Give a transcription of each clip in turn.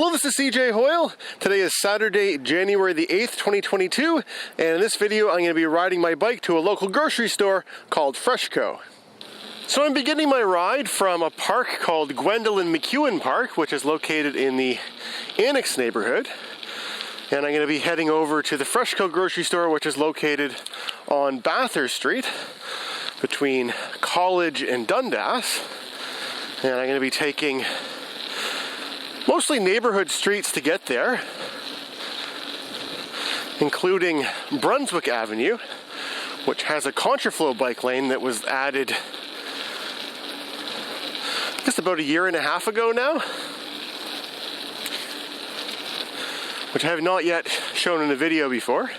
Hello, this is cjhoyle. Today is Saturday, January the 8th, 2022, and in this video I'm going to be riding my bike to a local grocery store called FreshCo. So I'm beginning my ride from a park called Gwendolyn MacEwen Park, which is located in the Annex neighborhood. And I'm going to be heading over to the FreshCo grocery store, which is located on Bathurst Street between College and Dundas. And I'm going to be taking mostly neighborhood streets to get there, including Brunswick Avenue, which has a contraflow bike lane that was added just about a year and a half ago now, which I have not yet shown in a video before.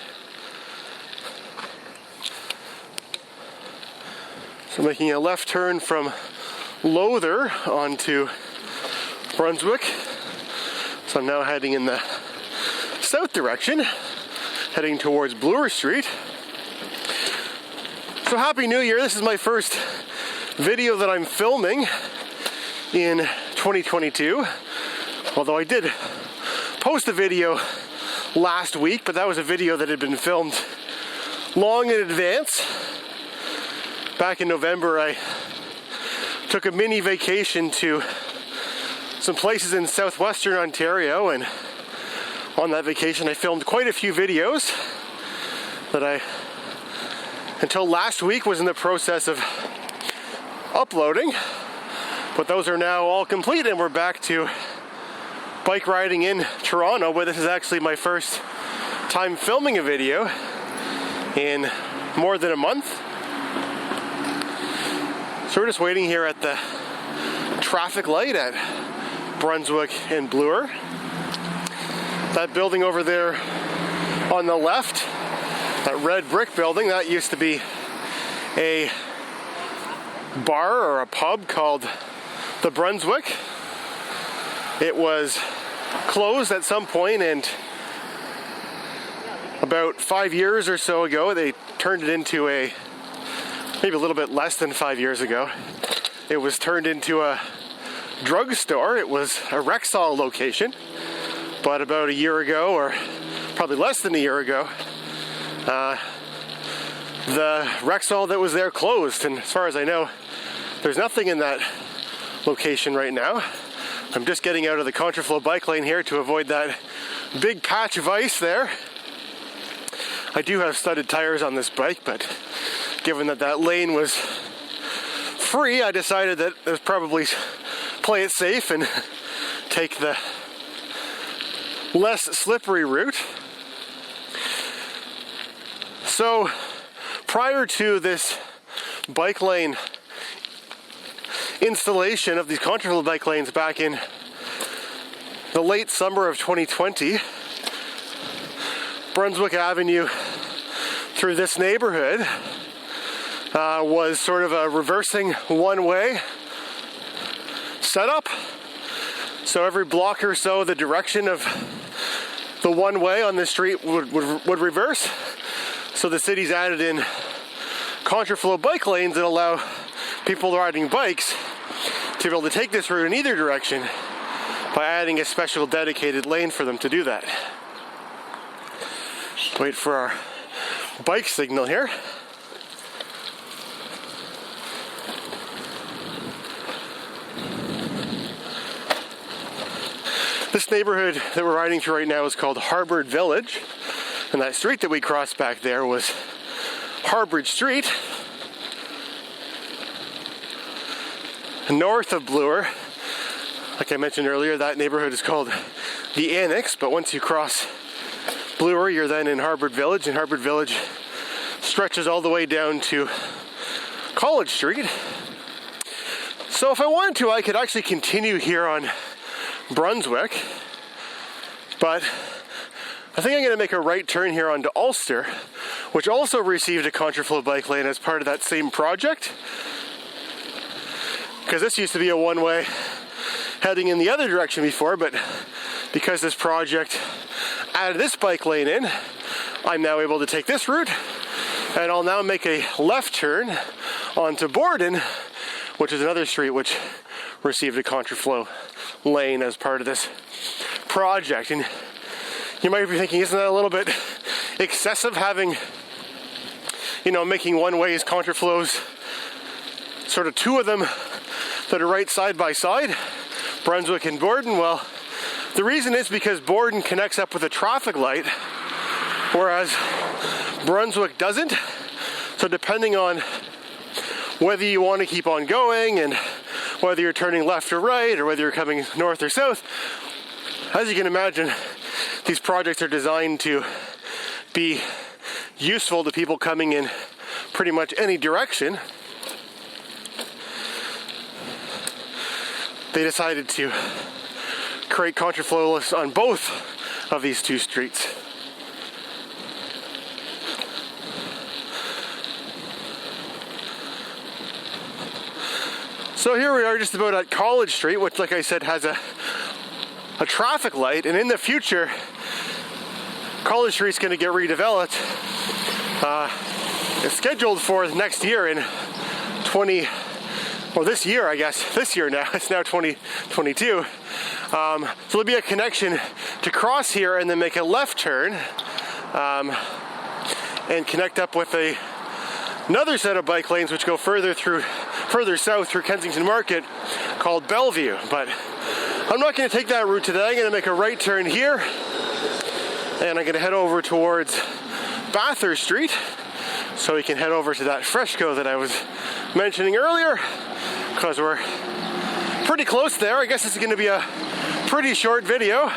So making a left turn from Lowther onto Brunswick. So I'm now heading in the south direction, heading towards Bloor Street. So Happy New Year. This is my first video that I'm filming in 2022. Although I did post a video last week, but that was a video that had been filmed long in advance. Back in November, I took a mini vacation to some places in southwestern Ontario, and on that vacation I filmed quite a few videos that I, until last week, was in the process of uploading, but those are now all complete and we're back to bike riding in Toronto, where this is actually my first time filming a video in more than a month. So we're just waiting here at the traffic light at Brunswick and Bloor. That building over there on the left, that red brick building, that used to be a bar or a pub called the Brunswick. It was closed at some point, and about 5 years or so ago they turned it into maybe a little bit less than 5 years ago, it was turned into a drugstore. It was a Rexall location, but about a year ago, or probably less than a year ago, the Rexall that was there closed, and as far as I know, there's nothing in that location right now. I'm just getting out of the contraflow bike lane here to avoid that big patch of ice there. I do have studded tires on this bike, but given that that lane was free, I decided that it was probably play it safe and take the less slippery route. So prior to this bike lane installation of these contraflow bike lanes back in the late summer of 2020, Brunswick Avenue through this neighborhood was sort of a reversing one-way setup. So every block or so, the direction of the one-way on this street would reverse. So the city's added in contraflow bike lanes that allow people riding bikes to be able to take this route in either direction by adding a special dedicated lane for them to do that. Wait for our bike signal here. This neighborhood that we're riding through right now is called Harbord Village, and that street that we crossed back there was Harbord Street. North of Bloor, like I mentioned earlier, that neighborhood is called the Annex, but once you cross Bloor, you're then in Harbord Village, and Harbord Village stretches all the way down to College Street. So if I wanted to, I could actually continue here on Brunswick, but I think I'm going to make a right turn here onto Ulster, which also received a contraflow bike lane as part of that same project, because this used to be a one-way heading in the other direction before, but because this project added this bike lane in, I'm now able to take this route, and I'll now make a left turn onto Borden, which is another street which received a contraflow lane as part of this project. And you might be thinking, isn't that a little bit excessive, having, you know, making one-ways contraflows, sort of two of them that are right side by side, Brunswick and Borden? Well, the reason is because Borden connects up with a traffic light, whereas Brunswick doesn't. So depending on whether you want to keep on going and whether you're turning left or right, or whether you're coming north or south, as you can imagine, these projects are designed to be useful to people coming in pretty much any direction. They decided to create contraflow on both of these two streets. So here we are just about at College Street, which, like I said, has a traffic light, and in the future College Street's going to get redeveloped. It's scheduled for next year in this year, I guess. This year now. It's now 2022. So there'll be a connection to cross here and then make a left turn and connect up with another set of bike lanes which go further south through Kensington Market, called Bellevue. But I'm not going to take that route today. I'm going to make a right turn here, and I'm going to head over towards Bathurst Street so we can head over to that FreshCo that I was mentioning earlier, because we're pretty close there. I guess this is going to be a pretty short video.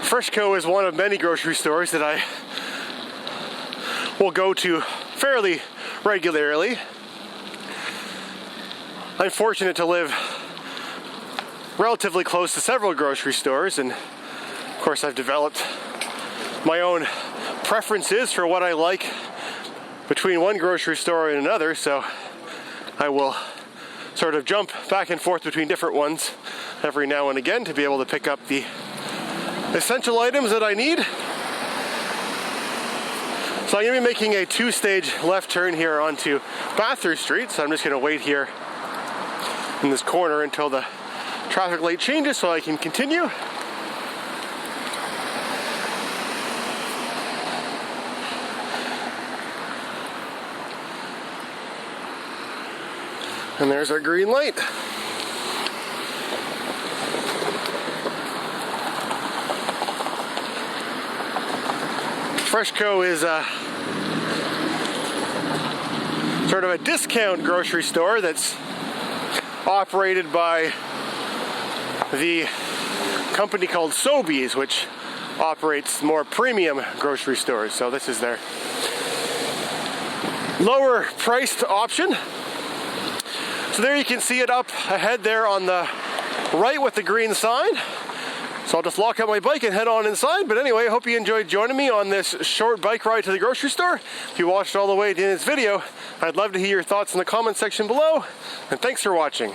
FreshCo is one of many grocery stores that I will go to fairly regularly. I'm fortunate to live relatively close to several grocery stores, and of course I've developed my own preferences for what I like between one grocery store and another, so I will sort of jump back and forth between different ones every now and again to be able to pick up the essential items that I need. So I'm going to be making a two-stage left turn here onto Bathurst Street, so I'm just going to wait here in this corner until the traffic light changes so I can continue. And there's our green light. FreshCo is sort of a discount grocery store that's operated by the company called Sobeys, which operates more premium grocery stores. So this is their lower priced option. So there you can see it up ahead there on the right with the green sign. So I'll just lock up my bike and head on inside. But anyway, I hope you enjoyed joining me on this short bike ride to the grocery store. If you watched all the way to the end of this video, I'd love to hear your thoughts in the comment section below. And thanks for watching.